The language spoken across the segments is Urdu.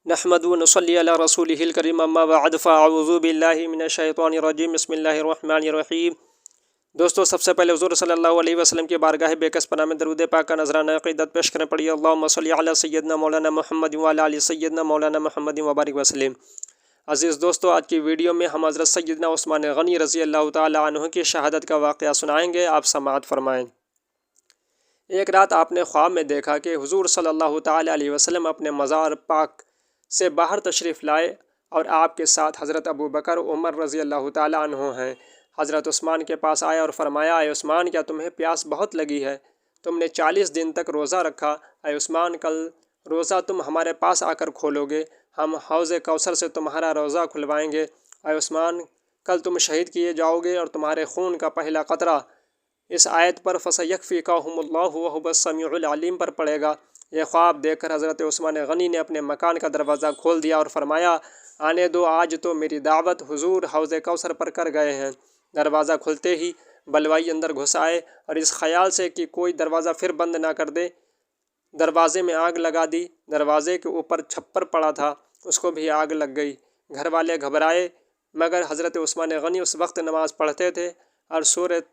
نحمدہ و نصلی علی رسولہ الکریم اما بعد فاعوذ باللہ من الشیطان الرجیم بسم اللہ الرحمن الرحیم۔ دوستو، سب سے پہلے حضور صلی اللہ علیہ وسلم کی بارگاہ بے کس پناہ میں درود پاک کا نذرانہ عقیدت پیش کریں۔ پڑھیے اللہم صلی علی سیدنا مولانا محمد وعلی آل سیدنا مولانا محمد وبارک وسلم۔ عزیز دوستو، آج کی ویڈیو میں ہم حضرت سیدنا عثمان غنی رضی اللہ تعالی عنہ کی شہادت کا واقعہ سنائیں گے، آپ سماعت فرمائیں۔ ایک رات آپ نے خواب میں دیکھا کہ حضور صلی اللہ تعالی علیہ وسلم اپنے مزار پاک سے باہر تشریف لائے اور آپ کے ساتھ حضرت ابو بکر عمر رضی اللہ تعالی عنہ ہیں۔ حضرت عثمان کے پاس آیا اور فرمایا، اے عثمان، کیا تمہیں پیاس بہت لگی ہے؟ تم نے 40 دن تک روزہ رکھا۔ اے عثمان، کل روزہ تم ہمارے پاس آ کر کھولو گے، ہم حوض کوثر سے تمہارا روزہ کھلوائیں گے۔ اے عثمان، کل تم شہید کیے جاؤ گے اور تمہارے خون کا پہلا قطرہ اس آیت پر فَسَيَكْفِيكَهُمُ اللَّهُ وَهُوَ السَّمِيعُ الْعَلِيمُ پر پڑے گا۔ یہ خواب دیکھ کر حضرت عثمان غنی نے اپنے مکان کا دروازہ کھول دیا اور فرمایا، آنے دو، آج تو میری دعوت حضور حوض کوثر پر کر گئے ہیں۔ دروازہ کھلتے ہی بلوائی اندر گھس آئے اور اس خیال سے کہ کوئی دروازہ پھر بند نہ کر دے، دروازے میں آگ لگا دی۔ دروازے کے اوپر چھپر پڑا تھا، اس کو بھی آگ لگ گئی۔ گھر والے گھبرائے، مگر حضرت عثمان غنی اس وقت نماز پڑھتے تھے اور سورۃ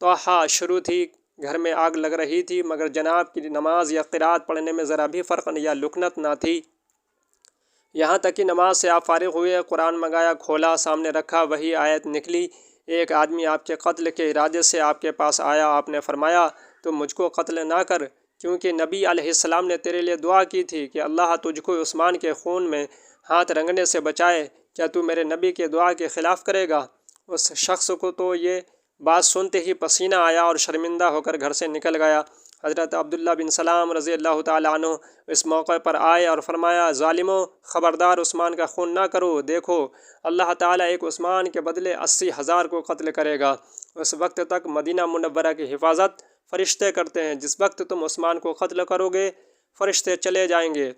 طٰہٰ شروع تھی۔ گھر میں آگ لگ رہی تھی، مگر جناب کی نماز یا قرأت پڑھنے میں ذرا بھی فرق یا لکنت نہ تھی۔ یہاں تک کہ نماز سے آپ فارغ ہوئے، قرآن منگایا، کھولا، سامنے رکھا، وہی آیت نکلی، ایک آدمی آپ کے قتل کے ارادے سے آپ کے پاس آیا۔ آپ نے فرمایا، تم مجھ کو قتل نہ کر، کیونکہ نبی علیہ السلام نے تیرے لیے دعا کی تھی کہ اللہ تجھ کو عثمان کے خون میں ہاتھ رنگنے سے بچائے۔ کیا تو میرے نبی کے دعا کے خلاف کرے گا؟ اس شخص کو تو یہ بات سنتے ہی پسینہ آیا اور شرمندہ ہو کر گھر سے نکل گیا۔ حضرت عبداللہ بن سلام رضی اللہ تعالیٰ عنہ اس موقع پر آئے اور فرمایا، ظالموں، خبردار عثمان کا خون نہ کرو، دیکھو اللہ تعالیٰ ایک عثمان کے بدلے 80,000 کو قتل کرے گا۔ اس وقت تک مدینہ منورہ کی حفاظت فرشتے کرتے ہیں، جس وقت تم عثمان کو قتل کرو گے فرشتے چلے جائیں گے۔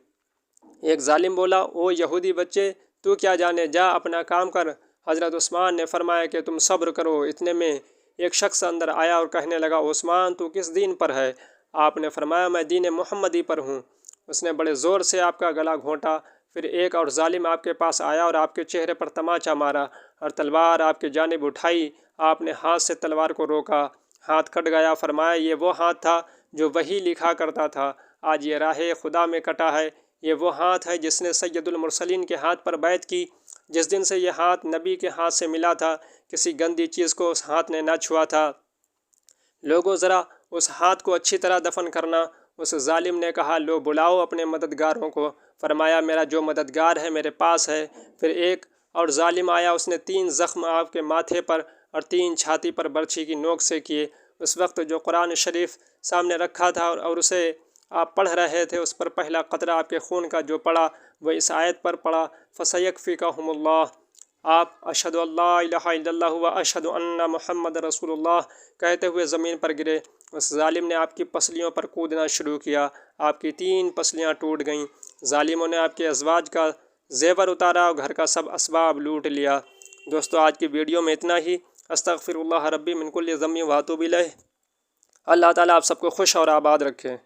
ایک ظالم بولا، او یہودی بچے، تو کیا جانے، جا اپنا کام کر۔ حضرت عثمان نے فرمایا کہ تم صبر کرو۔ اتنے میں ایک شخص اندر آیا اور کہنے لگا، عثمان، تو کس دین پر ہے؟ آپ نے فرمایا، میں دین محمدی پر ہوں۔ اس نے بڑے زور سے آپ کا گلا گھونٹا۔ پھر ایک اور ظالم آپ کے پاس آیا اور آپ کے چہرے پر تماچا مارا اور تلوار آپ کی جانب اٹھائی۔ آپ نے ہاتھ سے تلوار کو روکا، ہاتھ کٹ گیا۔ فرمایا، یہ وہ ہاتھ تھا جو وحی لکھا کرتا تھا، آج یہ راہ خدا میں کٹا ہے۔ یہ وہ ہاتھ ہے جس نے سید المرسلین کے ہاتھ پر بیعت کی۔ جس دن سے یہ ہاتھ نبی کے ہاتھ سے ملا تھا، کسی گندی چیز کو اس ہاتھ نے نہ چھوا تھا۔ لوگوں، ذرا اس ہاتھ کو اچھی طرح دفن کرنا۔ اس ظالم نے کہا، لو بلاؤ اپنے مددگاروں کو۔ فرمایا، میرا جو مددگار ہے میرے پاس ہے۔ پھر ایک اور ظالم آیا، اس نے 3 زخم آپ کے ماتھے پر اور 3 چھاتی پر برچھی کی نوک سے کیے۔ اس وقت جو قرآن شریف سامنے رکھا تھا اور اسے آپ پڑھ رہے تھے، اس پر پہلا قطرہ آپ کے خون کا جو پڑا وہ اس آیت پر پڑا، فَسَيَكْفِيكَهُمُ اللَّهُ۔ آپ اشہد اللہ الہ الا اللہ و اشہد ان محمد رسول اللہ کہتے ہوئے زمین پر گرے۔ اس ظالم نے آپ کی پسلیوں پر کودنا شروع کیا، آپ کی 3 پسلیاں ٹوٹ گئیں۔ ظالموں نے آپ کے ازواج کا زیور اتارا اور گھر کا سب اسباب لوٹ لیا۔ دوستو، آج کی ویڈیو میں اتنا ہی۔ استغفر اللہ ربی من کل ذنب و اتوب الیہ۔ اللہ تعالیٰ آپ سب کو خوش اور آباد رکھے۔